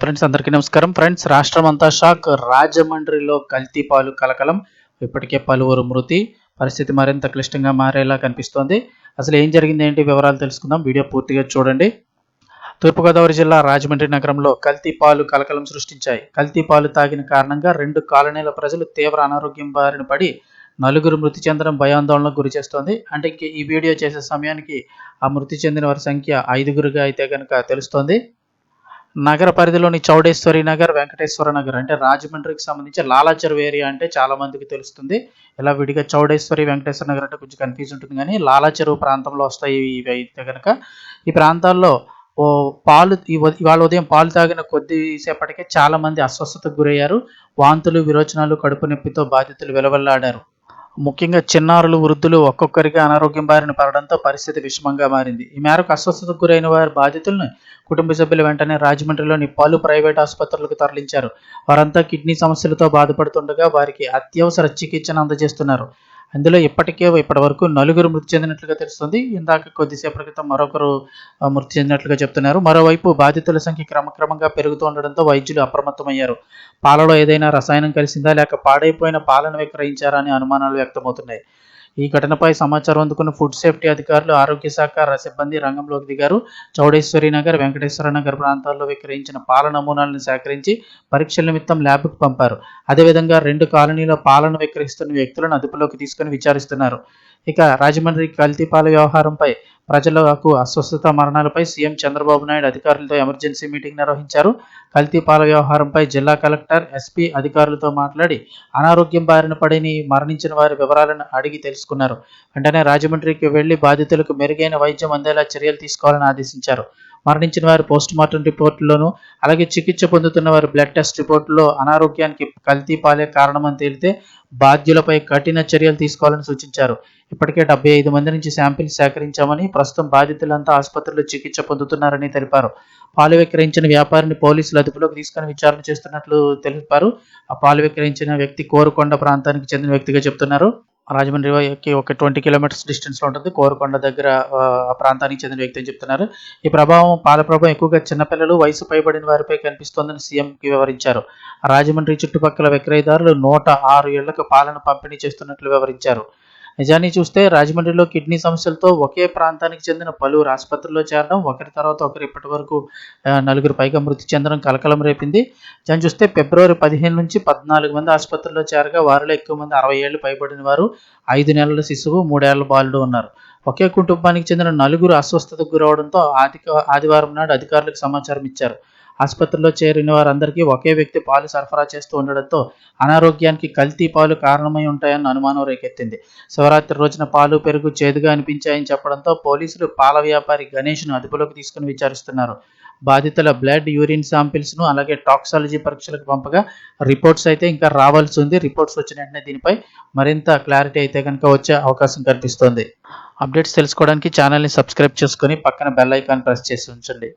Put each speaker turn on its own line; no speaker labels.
Friends అందరికీ నమస్కారం. Friends రాష్ట్రమంతా షాక్. రాజమండ్రిలో కల్తీ పాలు కలకలం. ఇప్పటికే పలువురు మృతి. పరిస్థితి మరింత క్లిష్టంగా మారేలా కనిపిస్తోంది. అసలు ఏం జరిగింది ఏంటి వివరాలు తెలుసుకుందాం. వీడియో పూర్తిగా చూడండి. తూర్పుగోదావరి జిల్లా రాజమండ్రి నగరంలో కల్తీ పాలు కలకలం సృష్టించాయి. కల్తీ పాలు తాగిన కారణంగా 2 కాలనీల ప్రజలు తీవ్ర అనారోగ్యం బారిన పడి నలుగురు మృతి చెందడం భయాందోళనకు గురిచేస్తోంది. అంటే ఈ వీడియో చేసే సమయానికి ఆ మృతి చెందిన వారి సంఖ్య 5గురుగా అయితే కనుక తెలుస్తోంది. నగర పరిధిలోని చౌడేశ్వరి నగర్, వెంకటేశ్వర నగర్ అంటే రాజమండ్రికి సంబంధించి లాలా చెరువు ఏరియా అంటే చాలా మందికి తెలుస్తుంది. ఇలా విడిగా చౌడేశ్వరి, వెంకటేశ్వర నగర్ అంటే కొంచెం కన్ఫ్యూజ్ ఉంటుంది, కానీ లాలా చెరువు ప్రాంతంలో వస్తాయి ఇవి అయితే కనుక. ఈ ప్రాంతాల్లో ఇవాళ ఉదయం పాలు తాగిన కొద్దిసేపటికే చాలా మంది అస్వస్థతకు గురయ్యారు. వాంతులు, విరోచనాలు, కడుపు నొప్పితో బాధితులు విలవెల్లాడారు. ముఖ్యంగా చిన్నారులు, వృద్ధులు ఒక్కొక్కరిగా అనారోగ్యం బారిన పడడంతో పరిస్థితి విషమంగా మారింది. ఈ మేరకు అస్వస్థతకు గురైన వారి బాధితులను కుటుంబ సభ్యులు వెంటనే రాజమండ్రిలోని పలు ప్రైవేట్ ఆసుపత్రులకు తరలించారు. వారంతా కిడ్నీ సమస్యలతో బాధపడుతుండగా వారికి అత్యవసర చికిత్సను అందజేస్తున్నారు. అందులో ఇప్పటి వరకు నలుగురు మృతి చెందినట్లుగా తెలుస్తుంది. ఇందాక కొద్దిసేపటి క్రితం మరొకరు మృతి చెందినట్లుగా చెప్తున్నారు. మరోవైపు బాధితుల సంఖ్య క్రమక్రమంగా పెరుగుతూ ఉండడంతో వైద్యులు అప్రమత్తమయ్యారు. పాలలో ఏదైనా రసాయనం కలిసిందా లేక పాడైపోయిన పాలను విక్రయించారా అనే అనుమానాలు వ్యక్తమవుతున్నాయి. ఈ ఘటనపై సమాచారం అందుకున్న ఫుడ్ సేఫ్టీ అధికారులు, ఆరోగ్య శాఖ సిబ్బంది రంగంలోకి దిగారు. చౌడేశ్వరి నగర్, వెంకటేశ్వర నగర్ ప్రాంతాల్లో విక్రయించిన పాల నమూనాలను సేకరించి పరీక్షల నిమిత్తం ల్యాబ్కు పంపారు. అదేవిధంగా 2 కాలనీల పాలను విక్రయిస్తున్న వ్యక్తులను అదుపులోకి తీసుకుని విచారిస్తున్నారు. ఇక రాజమండ్రి కల్తీ పాల వ్యవహారంపై, ప్రజలకు అస్వస్థత మరణాలపై సీఎం చంద్రబాబు నాయుడు అధికారులతో ఎమర్జెన్సీ మీటింగ్ నిర్వహించారు. కల్తీ పాల వ్యవహారంపై జిల్లా కలెక్టర్, ఎస్పీ అధికారులతో మాట్లాడి అనారోగ్యం బారిన పడి మరణించిన వారి వివరాలను అడిగి తెలుసుకున్నారు. వెంటనే రాజమండ్రికి వెళ్లి బాధితులకు మెరుగైన వైద్యం అందేలా చర్యలు తీసుకోవాలని ఆదేశించారు. మరణించిన వారి పోస్టుమార్టం రిపోర్టులోనూ, అలాగే చికిత్స పొందుతున్న వారి బ్లడ్ టెస్ట్ రిపోర్టులో అనారోగ్యానికి కల్తీ పాలే కారణమని తేలితే బాధ్యులపై కఠిన చర్యలు తీసుకోవాలని సూచించారు. ఇప్పటికే 75 మంది నుంచి శాంపిల్స్ సేకరించామని, ప్రస్తుతం బాధితులంతా ఆసుపత్రిలో చికిత్స పొందుతున్నారని తెలిపారు. పాలు విక్రయించిన వ్యాపారిని పోలీసులు అదుపులోకి తీసుకుని విచారణ చేస్తున్నట్లు తెలిపారు. ఆ పాలు విక్రయించిన వ్యక్తి కోరుకొండ ప్రాంతానికి చెందిన వ్యక్తిగా చెప్తున్నారు. రాజమండ్రికి ఒక 20 కిలోమీటర్స్ డిస్టెన్స్లో ఉంటుంది. కోరుకొండ దగ్గర ఆ ప్రాంతానికి చెందిన వ్యక్తి అని చెప్తున్నారు. ఈ పాల ప్రభావం ఎక్కువగా చిన్నపిల్లలు, వయసు పైబడిన వారిపై కనిపిస్తోందని సీఎంకి వివరించారు. రాజమండ్రి చుట్టుపక్కల విక్రయదారులు 106 ఇళ్లకు పాలను పంపిణీ చేస్తున్నట్లు వివరించారు. నిజాన్ని చూస్తే రాజమండ్రిలో కిడ్నీ సమస్యలతో ఒకే ప్రాంతానికి చెందిన పలువురు ఆసుపత్రుల్లో చేరడం, ఒకరి తర్వాత ఒకరు ఇప్పటి వరకు 4 పైగా మృతి చెందడం కలకలం రేపింది. దాన్ని చూస్తే ఫిబ్రవరి 15 నుంచి 14 మంది ఆసుపత్రిలో చేరగా వారిలో ఎక్కువ మంది 60 ఏళ్లు పైబడిన వారు, 5 నెలల శిశువు, 3 ఏళ్ల బాలుడు ఉన్నారు. ఒకే కుటుంబానికి చెందిన 4 అస్వస్థతకు గురవడంతో ఆదివారం నాడు అధికారులకు సమాచారం ఇచ్చారు. ఆసుపత్రిలో చేరిన వారందరికీ ఒకే వ్యక్తి పాలు సరఫరా చేస్తూ ఉండడంతో అనారోగ్యానికి కల్తీ పాలు కారణమై ఉంటాయన్న అనుమానం రేకెత్తింది. శివరాత్రి రోజున పాలు, పెరుగు చేదుగా అనిపించాయని చెప్పడంతో పోలీసులు పాల వ్యాపారి గణేష్ను అదుపులోకి తీసుకుని విచారిస్తున్నారు. బాధితుల బ్లడ్, యూరిన్ శాంపిల్స్ను అలాగే టాక్సాలజీ పరీక్షలకు పంపగా రిపోర్ట్స్ అయితే ఇంకా రావాల్సి ఉంది. రిపోర్ట్స్ వచ్చిన వెంటనే దీనిపై మరింత క్లారిటీ అయితే కనుక వచ్చే అవకాశం కనిపిస్తోంది. అప్డేట్స్ తెలుసుకోవడానికి ఛానల్ని సబ్స్క్రైబ్ చేసుకొని పక్కన బెల్ ఐకాన్ ప్రెస్ చేసి ఉంచండి.